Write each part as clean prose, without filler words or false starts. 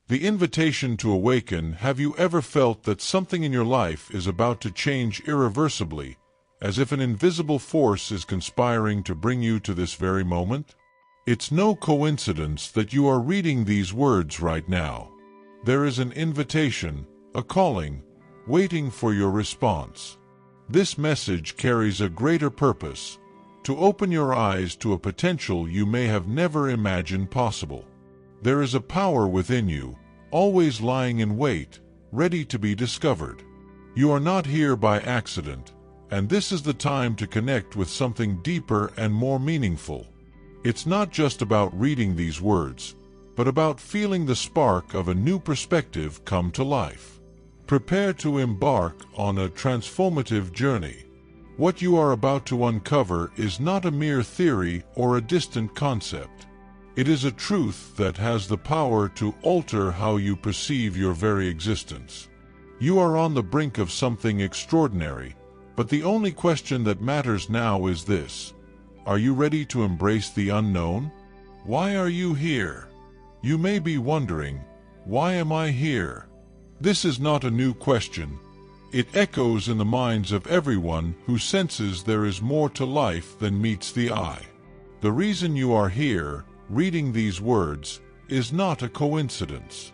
The invitation to awaken. Have you ever felt that something in your life is about to change irreversibly, as if an invisible force is conspiring to bring you to this very moment? It's no coincidence that you are reading these words right now. There is an invitation, a calling, waiting for your response. This message carries a greater purpose, to open your eyes to a potential you may have never imagined possible. There is a power within you, always lying in wait, ready to be discovered. You are not here by accident, and this is the time to connect with something deeper and more meaningful. It's not just about reading these words, but about feeling the spark of a new perspective come to life. Prepare to embark on a transformative journey. What you are about to uncover is not a mere theory or a distant concept. It is a truth that has the power to alter how you perceive your very existence. You are on the brink of something extraordinary, but the only question that matters now is this: are you ready to embrace the unknown? Why are you here? You may be wondering, why am I here? This is not a new question. It echoes in the minds of everyone who senses there is more to life than meets the eye. The reason you are here, reading these words, is not a coincidence.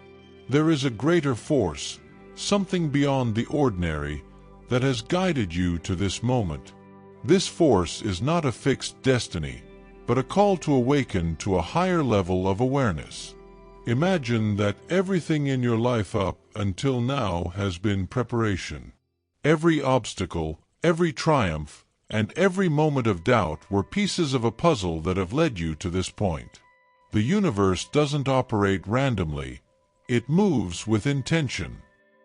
There is a greater force, something beyond the ordinary, that has guided you to this moment. This force is not a fixed destiny, but a call to awaken to a higher level of awareness. Imagine that everything in your life up until now has been preparation. Every obstacle, every triumph, and every moment of doubt were pieces of a puzzle that have led you to this point. The universe doesn't operate randomly. It moves with intention.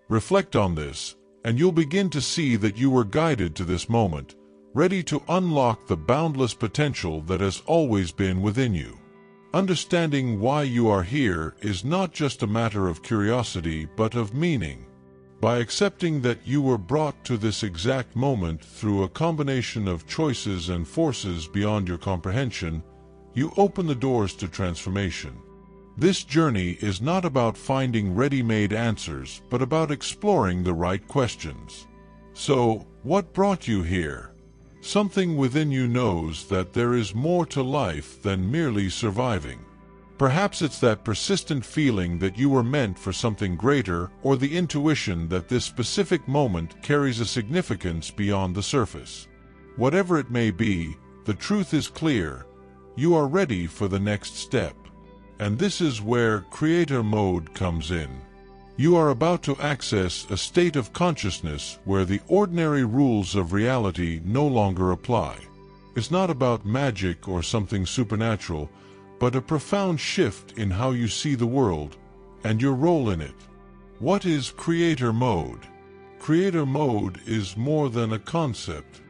Reflect on this, and you'll begin to see that you were guided to this moment, ready to unlock the boundless potential that has always been within you. Understanding why you are here is not just a matter of curiosity but of meaning. By accepting that you were brought to this exact moment through a combination of choices and forces beyond your comprehension, you open the doors to transformation. This journey is not about finding ready-made answers but about exploring the right questions. So, what brought you here? Something within you knows that there is more to life than merely surviving. Perhaps it's that persistent feeling that you were meant for something greater, or the intuition that this specific moment carries a significance beyond the surface. Whatever it may be, the truth is clear. You are ready for the next step. And this is where creator mode comes in. You are about to access a state of consciousness where the ordinary rules of reality no longer apply. It's not about magic or something supernatural, but a profound shift in how you see the world and your role in it. What is creator mode? Creator mode is more than a concept.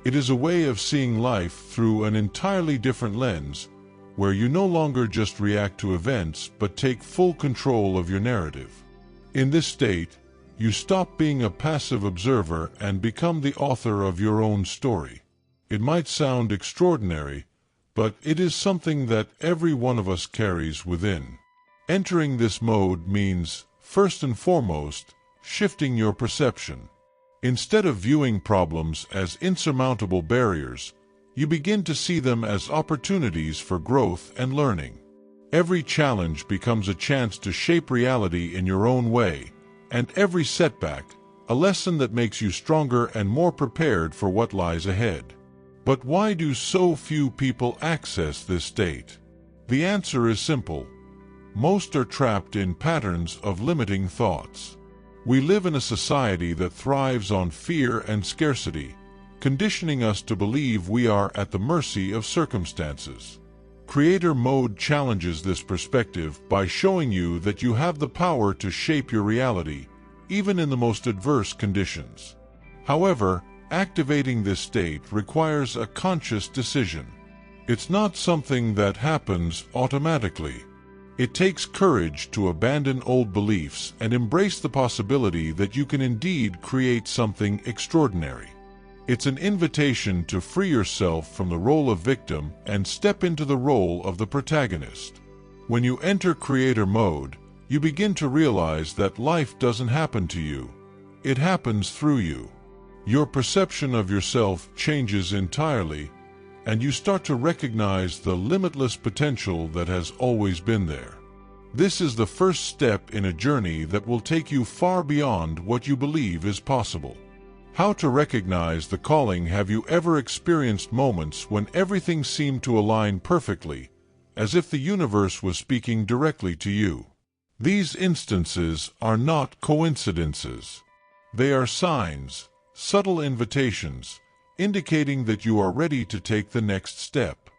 It is a way of seeing life through an entirely different lens, where you no longer just react to events but take full control of your narrative. In this state, you stop being a passive observer and become the author of your own story. It might sound extraordinary, but it is something that every one of us carries within. Entering this mode means, first and foremost, shifting your perception. Instead of viewing problems as insurmountable barriers, you begin to see them as opportunities for growth and learning. Every challenge becomes a chance to shape reality in your own way, and every setback, a lesson that makes you stronger and more prepared for what lies ahead. But why do so few people access this state? The answer is simple. Most are trapped in patterns of limiting thoughts. We live in a society that thrives on fear and scarcity, conditioning us to believe we are at the mercy of circumstances. Creator mode challenges this perspective by showing you that you have the power to shape your reality, even in the most adverse conditions. However, activating this state requires a conscious decision. It's not something that happens automatically. It takes courage to abandon old beliefs and embrace the possibility that you can indeed create something extraordinary. It's an invitation to free yourself from the role of victim and step into the role of the protagonist. When you enter creator mode, you begin to realize that life doesn't happen to you. It happens through you. Your perception of yourself changes entirely, and you start to recognize the limitless potential that has always been there. This is the first step in a journey that will take you far beyond what you believe is possible. How to recognize the calling? Have you ever experienced moments when everything seemed to align perfectly, as if the universe was speaking directly to you? These instances are not coincidences. They are signs, subtle invitations, indicating that you are ready to take the next step.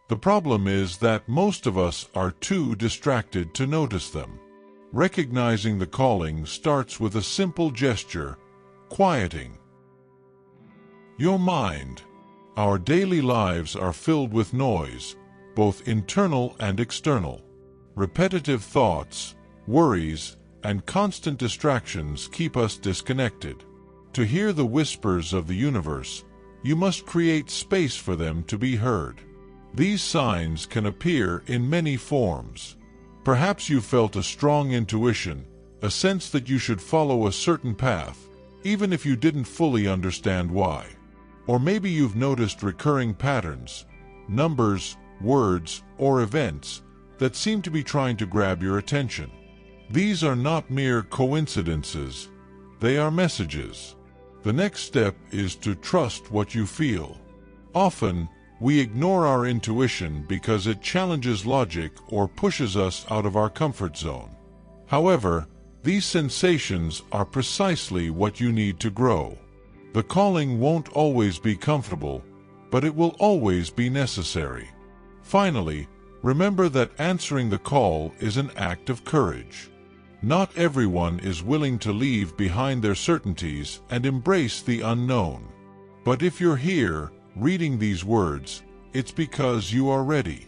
The problem is that most of us are too distracted to notice them. Recognizing the calling starts with a simple gesture: quieting your mind. Our daily lives are filled with noise, both internal and external. Repetitive thoughts, worries, and constant distractions keep us disconnected. To hear the whispers of the universe, you must create space for them to be heard. These signs can appear in many forms. Perhaps you felt a strong intuition, a sense that you should follow a certain path, even if you didn't fully understand why. Or maybe you've noticed recurring patterns, numbers, words, or events that seem to be trying to grab your attention. These are not mere coincidences, they are messages. The next step is to trust what you feel. Often, we ignore our intuition because it challenges logic or pushes us out of our comfort zone. However, these sensations are precisely what you need to grow. The calling won't always be comfortable, but it will always be necessary. Finally, remember that answering the call is an act of courage. Not everyone is willing to leave behind their certainties and embrace the unknown. But if you're here, reading these words, it's because you are ready.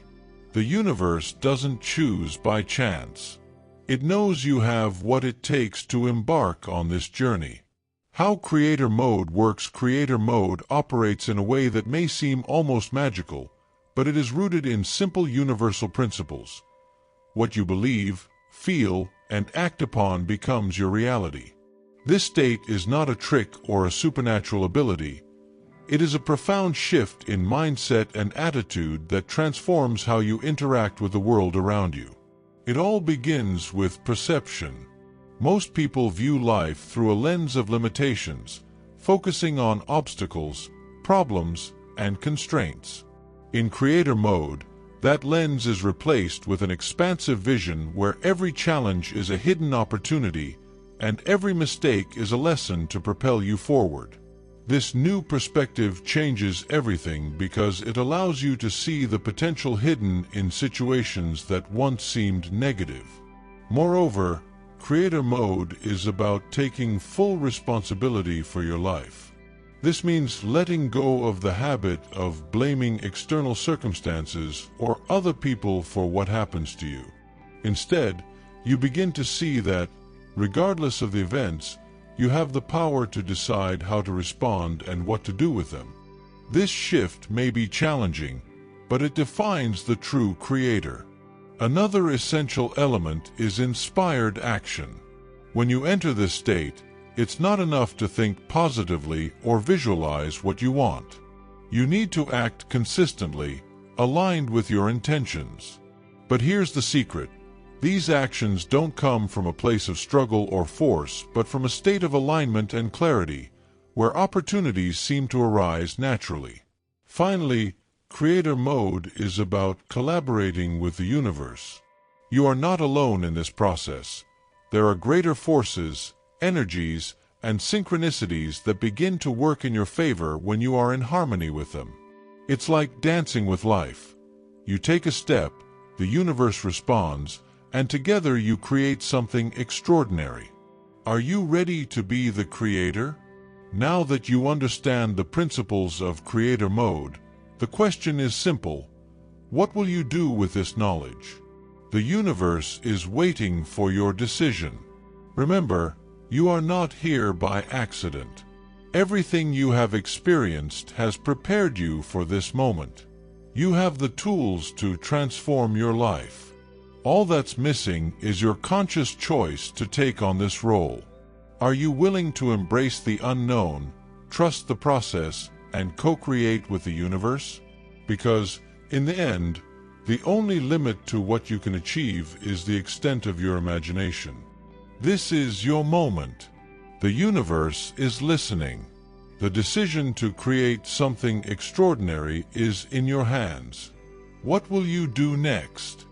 The universe doesn't choose by chance. It knows you have what it takes to embark on this journey. How Creator Mode works. Creator Mode operates in a way that may seem almost magical, but it is rooted in simple universal principles. What you believe, feel, and act upon becomes your reality. This state is not a trick or a supernatural ability. It is a profound shift in mindset and attitude that transforms how you interact with the world around you. It all begins with perception. Most people view life through a lens of limitations, focusing on obstacles, problems, and constraints. In Creator Mode, that lens is replaced with an expansive vision where every challenge is a hidden opportunity and every mistake is a lesson to propel you forward. This new perspective changes everything because it allows you to see the potential hidden in situations that once seemed negative. Moreover, Creator Mode is about taking full responsibility for your life. This means letting go of the habit of blaming external circumstances or other people for what happens to you. Instead, you begin to see that, regardless of the events, you have the power to decide how to respond and what to do with them. This shift may be challenging, but it defines the true creator. Another essential element is inspired action. When you enter this state, it's not enough to think positively or visualize what you want. You need to act consistently, aligned with your intentions. But here's the secret. These actions don't come from a place of struggle or force, but from a state of alignment and clarity, where opportunities seem to arise naturally. Finally, Creator Mode is about collaborating with the universe. You are not alone in this process. There are greater forces, energies, and synchronicities that begin to work in your favor when you are in harmony with them. It's like dancing with life. You take a step, the universe responds, and together you create something extraordinary. Are you ready to be the creator? Now that you understand the principles of Creator Mode, the question is simple: what will you do with this knowledge? The universe is waiting for your decision. Remember, you are not here by accident. Everything you have experienced has prepared you for this moment. You have the tools to transform your life. All that's missing is your conscious choice to take on this role. Are you willing to embrace the unknown, trust the process, and co-create with the universe? Because, in the end, the only limit to what you can achieve is the extent of your imagination. This is your moment. The universe is listening. The decision to create something extraordinary is in your hands. What will you do next?